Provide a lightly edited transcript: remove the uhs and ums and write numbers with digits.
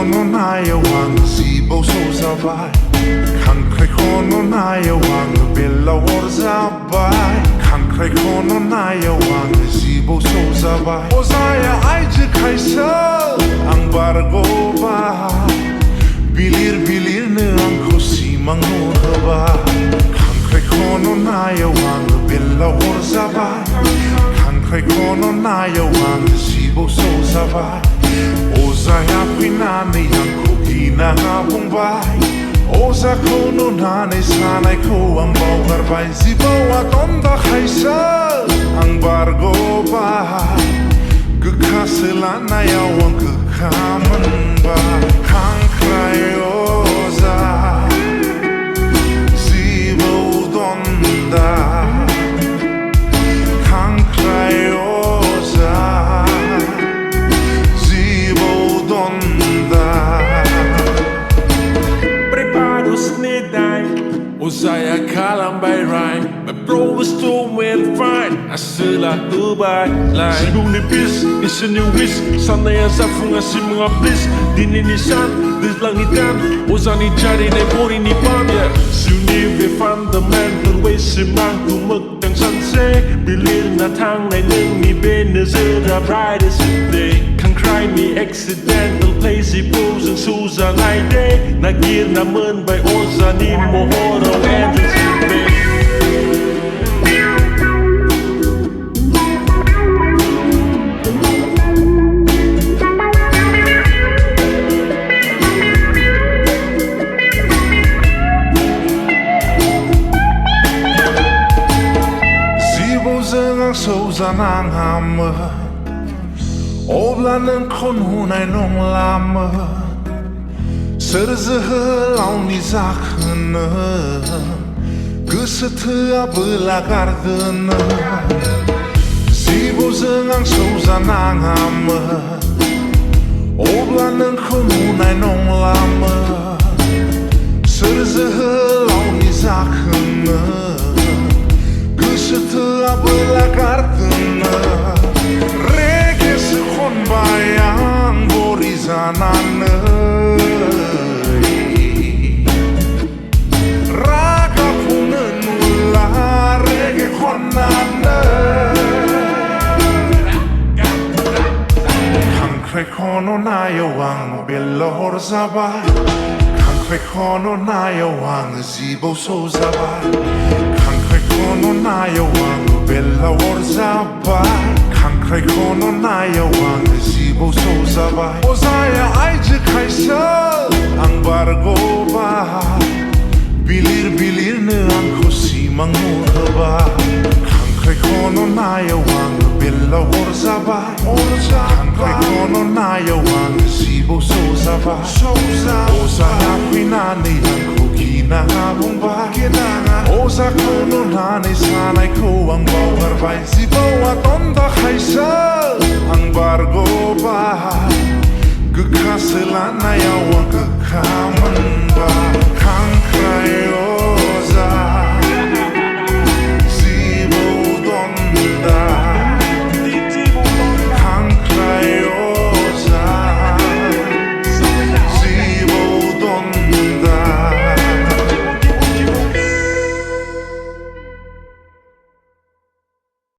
kono nayawang Zibou zabay Kangkray kono nayawang Bella zabay Kangkray kono nayawang Zibou zabay Ozaya ay kaisa ang bargo ba Bilir-bilir na ang Simang ba Kangkray kono nayawang Bella zabay Kangkray kono nayawang Zibou zabay Ozaya pinanay ang kuginahapong bay Oza kono nanay sanay ko ang bawarbay Zibou Donda kaisa ang bargo ba Kekasilan na yawang kekaman ba Kangkray oza Zibou Donda Kangkray oza Zibou Donda Preparos ni dai Ozaya kalambai rhyme My bro was doing fine Asila Dubai line Zibou ni bis Is a new wish Sana yang safung ngasih mga bliss Dini nisan Dis langitan Ozani jari na puri ni pam yeah Suni ve fundamental way Simang tumagdang sanse Bilir na tang na nung ni Benazira brightest day Cry me accidental place pose and Susa night day Nagir naman by Oza ni Mohoro and the Sibe Zibou zengang Susa nang hammer Obla ng konhunay nung lama Serzehelaw ni zakhana Gesetea belagardana Zibou zengang Susa nang hama Obla ng konhunay nung lama Serzehelaw ni zakhana Gesetea belagardana Kon bayang borizanan Raga punen mula rege konan Kangkray kono nayawang Bella zabay Kangkray kono nayawang Zibou zabay Kangkray kono nayawang Bella zabay Kangkray kono nayawang Zibou zabay Ozaya ay kaisa ang bargo ba Bilir-bilir na ang Simang ba Kangkray kono nayawang Bella zabay Kangkray kono nayawang Zibou zabay Ozaya pinanay ang kuginahapong ba Oza kono nanay sanay ko ang bawarbay Zibou Donda kaisa ang bargo ba Kekasilan na yawang kekaman ba Kangkray